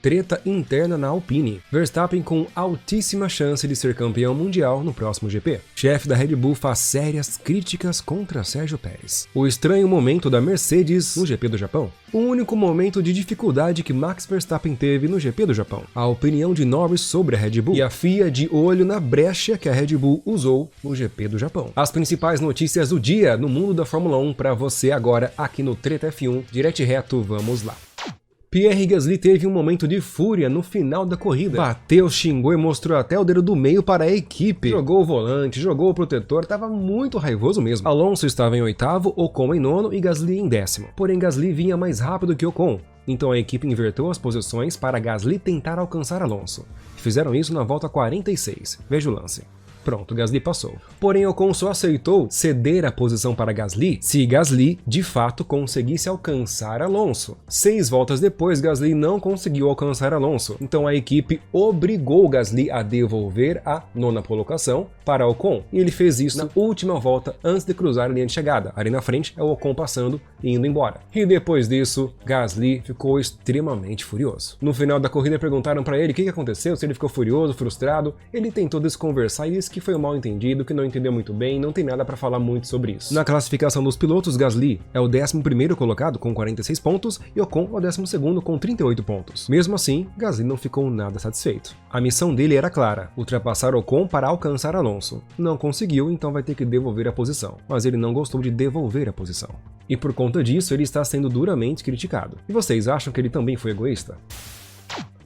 treta interna na Alpine. Verstappen com altíssima chance de ser campeão mundial no próximo GP. Chefe da Red Bull faz sérias críticas contra Sérgio Pérez. O estranho momento da Mercedes no GP do Japão. O único momento de dificuldade que Max Verstappen teve no GP do Japão. A opinião de Norris sobre a Red Bull e a FIA de olho na brecha que a Red Bull usou no GP do Japão. As principais notícias do dia no mundo da Fórmula 1 para você agora aqui no Treta F1. Direto e reto, vamos lá. Pierre Gasly teve um momento de fúria no final da corrida. Bateu, xingou e mostrou até o dedo do meio para a equipe. Jogou o volante, jogou o protetor, tava muito raivoso mesmo. Alonso estava em oitavo, Ocon em nono e Gasly em décimo. Porém, Gasly vinha mais rápido que Ocon. Então a equipe inverteu as posições para Gasly tentar alcançar Alonso. Fizeram isso na volta 46. Veja o lance. Pronto, Gasly passou. Porém, Ocon só aceitou ceder a posição para Gasly se Gasly, de fato, conseguisse alcançar Alonso. 6 voltas depois, Gasly não conseguiu alcançar Alonso. Então a equipe obrigou Gasly a devolver a 9ª colocação para Ocon. E ele fez isso na última volta antes de cruzar a linha de chegada. Ali na frente é o Ocon passando e indo embora. E depois disso, Gasly ficou extremamente furioso. No final da corrida perguntaram para ele o que aconteceu, se ele ficou furioso, frustrado. Ele tentou desconversar e disse que foi um mal entendido, que não entendeu muito bem, não tem nada para falar muito sobre isso. Na classificação dos pilotos, Gasly é o 11º colocado com 46 pontos e Ocon é o 12º com 38 pontos. Mesmo assim, Gasly não ficou nada satisfeito. A missão dele era clara, ultrapassar Ocon para alcançar Alonso. Não conseguiu, então vai ter que devolver a posição. Mas ele não gostou de devolver a posição. E por conta disso, ele está sendo duramente criticado. E vocês acham que ele também foi egoísta?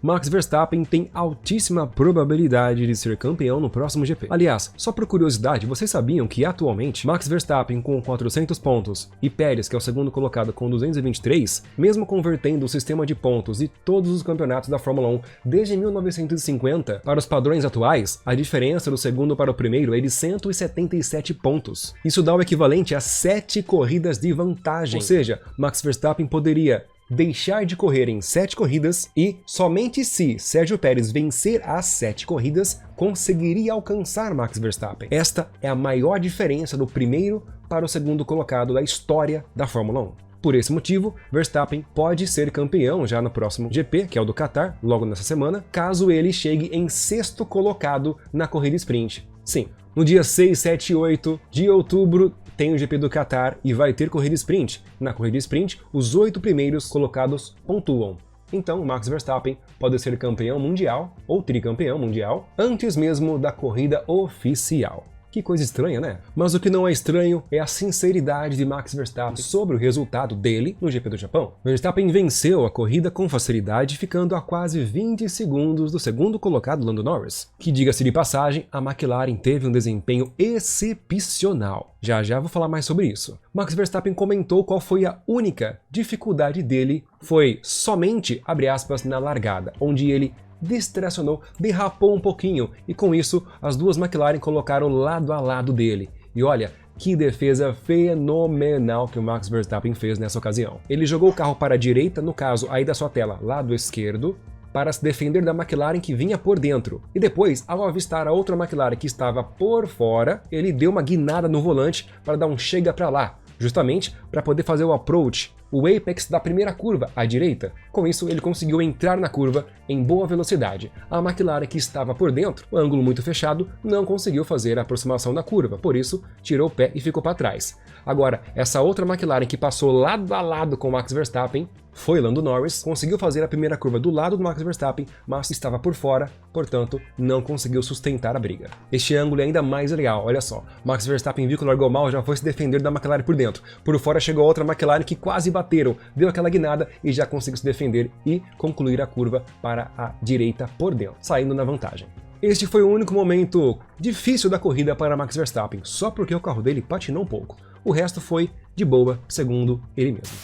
Max Verstappen tem altíssima probabilidade de ser campeão no próximo GP. Aliás, só por curiosidade, vocês sabiam que atualmente Max Verstappen com 400 pontos e Pérez, que é o segundo colocado, com 223, mesmo convertendo o sistema de pontos de todos os campeonatos da Fórmula 1 desde 1950 para os padrões atuais, a diferença do segundo para o primeiro é de 177 pontos. Isso dá o equivalente a 7 corridas de vantagem. Ou seja, Max Verstappen poderia deixar de correr em 7 corridas e, somente se Sérgio Pérez vencer as 7 corridas, conseguiria alcançar Max Verstappen. Esta é a maior diferença do primeiro para o segundo colocado da história da Fórmula 1. Por esse motivo, Verstappen pode ser campeão já no próximo GP, que é o do Qatar, logo nessa semana, caso ele chegue em 6º colocado na corrida sprint. Sim, no dia 6, 7 e 8 de outubro tem o GP do Qatar e vai ter corrida sprint. Na corrida sprint, os 8 primeiros colocados pontuam. Então, Max Verstappen pode ser campeão mundial ou tricampeão mundial antes mesmo da corrida oficial. Que coisa estranha, né? Mas o que não é estranho é a sinceridade de Max Verstappen sobre o resultado dele no GP do Japão. Verstappen venceu a corrida com facilidade, ficando a quase 20 segundos do segundo colocado Lando Norris. Que, diga-se de passagem, a McLaren teve um desempenho excepcional. Já já vou falar mais sobre isso. Max Verstappen comentou qual foi a única dificuldade dele. Foi somente, abre aspas, na largada, onde ele distracionou, derrapou um pouquinho e com isso as duas McLaren colocaram lado a lado dele. E olha, que defesa fenomenal que o Max Verstappen fez nessa ocasião. Ele jogou o carro para a direita, no caso aí da sua tela, lado esquerdo, para se defender da McLaren que vinha por dentro. E depois, ao avistar a outra McLaren que estava por fora, ele deu uma guinada no volante para dar um chega para lá, justamente para poder fazer o approach, o apex da primeira curva à direita. Com isso, ele conseguiu entrar na curva em boa velocidade. A McLaren, que estava por dentro, o ângulo muito fechado, não conseguiu fazer a aproximação da curva, por isso, tirou o pé e ficou para trás. Agora, essa outra McLaren que passou lado a lado com o Max Verstappen foi Lando Norris, conseguiu fazer a primeira curva do lado do Max Verstappen, mas estava por fora, portanto, não conseguiu sustentar a briga. Este ângulo é ainda mais legal, olha só. Max Verstappen viu que largou mal, já foi se defender da McLaren por dentro. Por fora chegou outra McLaren que quase bateram, deu aquela guinada e já conseguiu se defender e concluir a curva para a direita por dentro, saindo na vantagem. Este foi o único momento difícil da corrida para Max Verstappen, só porque o carro dele patinou um pouco. O resto foi de boa, segundo ele mesmo.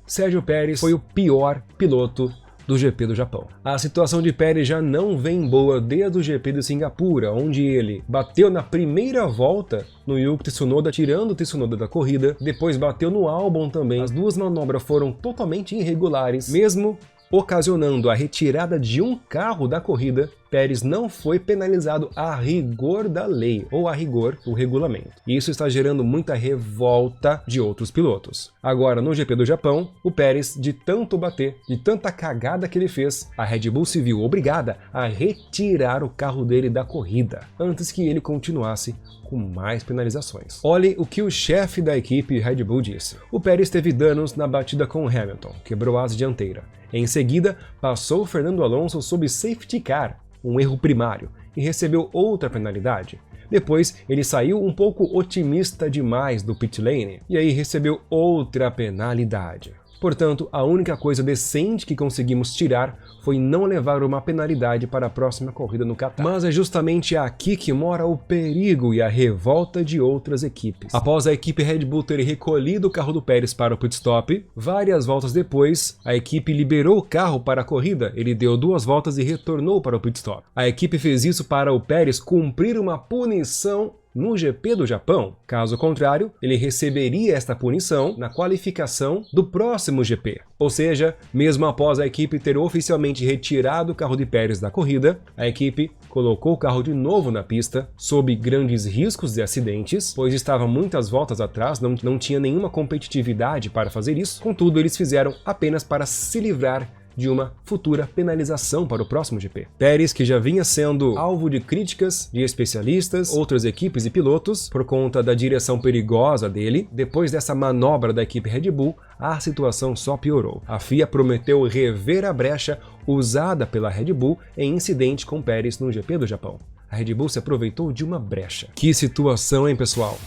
Sérgio Pérez foi o pior piloto do GP do Japão. A situação de Pérez já não vem boa desde o GP de Singapura, onde ele bateu na primeira volta no Yuki Tsunoda, tirando o Tsunoda da corrida, depois bateu no Albon também. As duas manobras foram totalmente irregulares, mesmo ocasionando a retirada de um carro da corrida, Pérez não foi penalizado a rigor da lei, ou a rigor do regulamento. E isso está gerando muita revolta de outros pilotos. Agora, no GP do Japão, o Pérez, de tanto bater, de tanta cagada que ele fez, a Red Bull se viu obrigada a retirar o carro dele da corrida, antes que ele continuasse com mais penalizações. Olhe o que o chefe da equipe Red Bull disse. O Pérez teve danos na batida com Hamilton, quebrou a asa dianteira. Em seguida, passou Fernando Alonso sob safety car, um erro primário, e recebeu outra penalidade. Depois, ele saiu um pouco otimista demais do pit lane, e aí recebeu outra penalidade. Portanto, a única coisa decente que conseguimos tirar foi não levar uma penalidade para a próxima corrida no Qatar. Mas é justamente aqui que mora o perigo e a revolta de outras equipes. Após a equipe Red Bull ter recolhido o carro do Pérez para o pit stop, várias voltas depois, a equipe liberou o carro para a corrida, ele deu 2 voltas e retornou para o pit stop. A equipe fez isso para o Pérez cumprir uma punição no GP do Japão. Caso contrário, ele receberia esta punição na qualificação do próximo GP. Ou seja, mesmo após a equipe ter oficialmente retirado o carro de Pérez da corrida, a equipe colocou o carro de novo na pista, sob grandes riscos de acidentes, pois estava muitas voltas atrás, não tinha nenhuma competitividade para fazer isso. Contudo, eles fizeram apenas para se livrar de uma futura penalização para o próximo GP. Pérez, que já vinha sendo alvo de críticas de especialistas, outras equipes e pilotos, por conta da direção perigosa dele, depois dessa manobra da equipe Red Bull, a situação só piorou. A FIA prometeu rever a brecha usada pela Red Bull em incidente com Pérez no GP do Japão. A Red Bull se aproveitou de uma brecha. Que situação, hein, pessoal?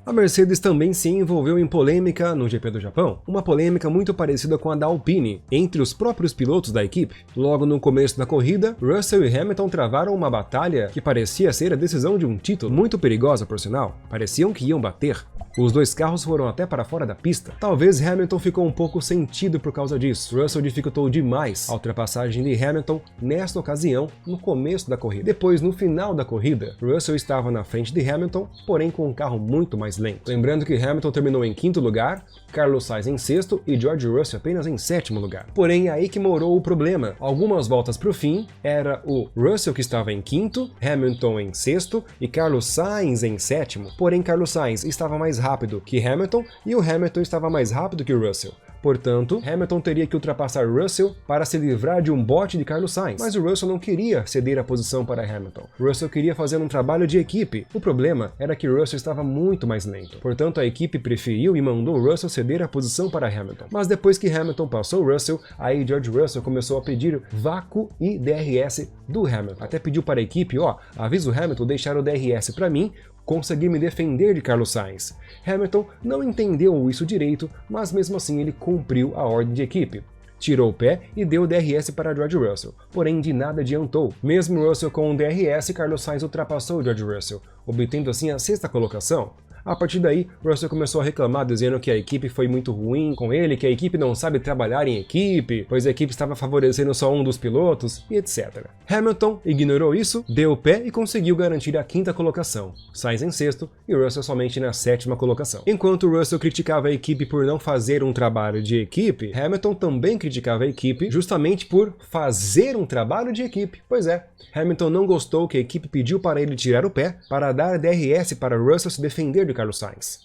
A Mercedes também se envolveu em polêmica no GP do Japão, uma polêmica muito parecida com a da Alpine, entre os próprios pilotos da equipe. Logo no começo da corrida, Russell e Hamilton travaram uma batalha que parecia ser a decisão de um título, muito perigosa por sinal, pareciam que iam bater. Os 2 carros foram até para fora da pista. Talvez Hamilton ficou um pouco sentido por causa disso. Russell dificultou demais a ultrapassagem de Hamilton nesta ocasião, no começo da corrida. Depois, no final da corrida, Russell estava na frente de Hamilton, porém com um carro muito mais lento. Lembrando que Hamilton terminou em 5º lugar, Carlos Sainz em 6º e George Russell apenas em 7º lugar. Porém, aí que morou o problema. Algumas voltas para o fim, era o Russell que estava em 5º, Hamilton em 6º e Carlos Sainz em 7º. Porém, Carlos Sainz estava mais rápido que Hamilton e o Hamilton estava mais rápido que o Russell. Portanto, Hamilton teria que ultrapassar Russell para se livrar de um bote de Carlos Sainz. Mas o Russell não queria ceder a posição para Hamilton. Russell queria fazer um trabalho de equipe. O problema era que Russell estava muito mais lento. Portanto, a equipe preferiu e mandou Russell ceder a posição para Hamilton. Mas depois que Hamilton passou Russell, aí George Russell começou a pedir vácuo e DRS do Hamilton. Até pediu para a equipe, avisa o Hamilton deixar o DRS para mim, conseguir me defender de Carlos Sainz. Hamilton não entendeu isso direito, mas mesmo assim ele cumpriu a ordem de equipe. Tirou o pé e deu o DRS para George Russell, porém de nada adiantou. Mesmo Russell com o DRS, Carlos Sainz ultrapassou George Russell, obtendo assim a 6ª colocação. A partir daí, Russell começou a reclamar, dizendo que a equipe foi muito ruim com ele, que a equipe não sabe trabalhar em equipe, pois a equipe estava favorecendo só um dos pilotos, e etc. Hamilton ignorou isso, deu o pé e conseguiu garantir a 5ª colocação, Sainz em 6º e Russell somente na 7ª colocação. Enquanto Russell criticava a equipe por não fazer um trabalho de equipe, Hamilton também criticava a equipe justamente por fazer um trabalho de equipe. Pois é, Hamilton não gostou que a equipe pediu para ele tirar o pé para dar DRS para Russell se defender de Carlos Sainz.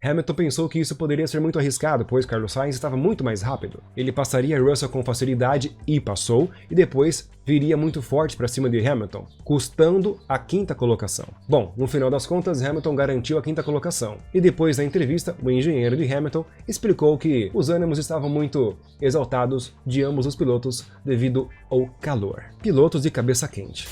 Hamilton pensou que isso poderia ser muito arriscado, pois Carlos Sainz estava muito mais rápido. Ele passaria Russell com facilidade e passou, e depois viria muito forte para cima de Hamilton, custando a 5ª colocação. Bom, no final das contas, Hamilton garantiu a 5ª colocação. E depois da entrevista, o engenheiro de Hamilton explicou que os ânimos estavam muito exaltados de ambos os pilotos devido ao calor. Pilotos de cabeça quente.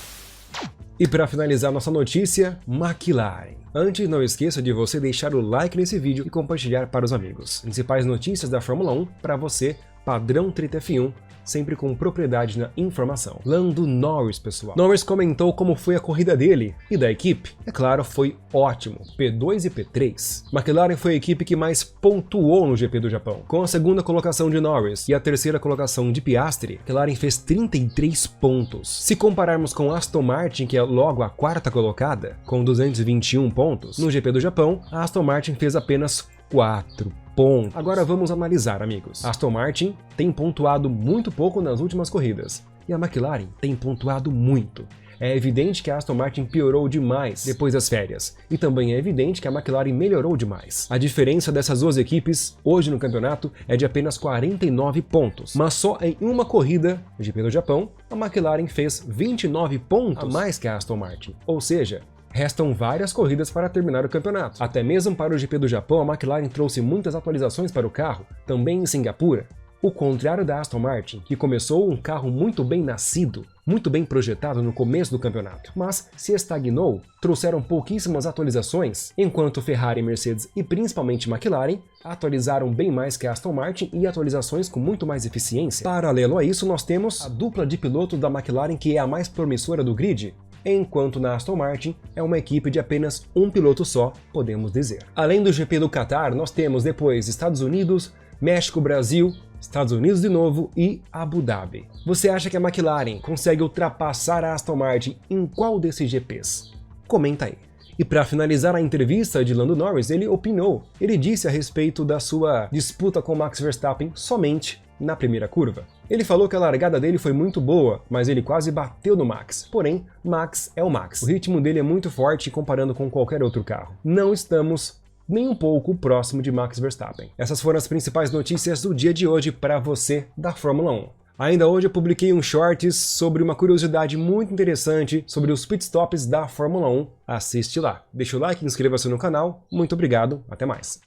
E para finalizar nossa notícia, McLaren. Antes, não esqueça de você deixar o like nesse vídeo e compartilhar para os amigos. Principais notícias da Fórmula 1 para você, padrão Treta F1, sempre com propriedade na informação. Lando Norris, pessoal. Norris comentou como foi a corrida dele e da equipe. É claro, foi ótimo. P2 e P3. McLaren foi a equipe que mais pontuou no GP do Japão. Com a 2ª colocação de Norris e a 3ª colocação de Piastri, McLaren fez 33 pontos. Se compararmos com Aston Martin, que é logo a 4ª colocada, com 221 pontos, no GP do Japão, a Aston Martin fez apenas 4 pontos. Agora vamos analisar, amigos. A Aston Martin tem pontuado muito pouco nas últimas corridas, e a McLaren tem pontuado muito. É evidente que a Aston Martin piorou demais depois das férias, e também é evidente que a McLaren melhorou demais. A diferença dessas duas equipes hoje no campeonato é de apenas 49 pontos, mas só em uma corrida, o GP do Japão, a McLaren fez 29 pontos a mais que a Aston Martin, ou seja, restam várias corridas para terminar o campeonato. Até mesmo para o GP do Japão, a McLaren trouxe muitas atualizações para o carro, também em Singapura. O contrário da Aston Martin, que começou um carro muito bem nascido, muito bem projetado no começo do campeonato, mas se estagnou, trouxeram pouquíssimas atualizações, enquanto Ferrari, Mercedes e principalmente McLaren atualizaram bem mais que a Aston Martin e atualizações com muito mais eficiência. Paralelo a isso, nós temos a dupla de piloto da McLaren, que é a mais promissora do grid, enquanto na Aston Martin é uma equipe de apenas um piloto só, podemos dizer. Além do GP do Qatar, nós temos depois Estados Unidos, México, Brasil, Estados Unidos de novo e Abu Dhabi. Você acha que a McLaren consegue ultrapassar a Aston Martin em qual desses GPs? Comenta aí. E para finalizar a entrevista de Lando Norris, ele opinou. Ele disse a respeito da sua disputa com Max Verstappen somente na primeira curva. Ele falou que a largada dele foi muito boa, mas ele quase bateu no Max. Porém, Max é o Max. O ritmo dele é muito forte comparando com qualquer outro carro. Não estamos nem um pouco próximo de Max Verstappen. Essas foram as principais notícias do dia de hoje para você da Fórmula 1. Ainda hoje eu publiquei um shorts sobre uma curiosidade muito interessante sobre os pitstops da Fórmula 1. Assiste lá. Deixa o like e inscreva-se no canal. Muito obrigado, até mais.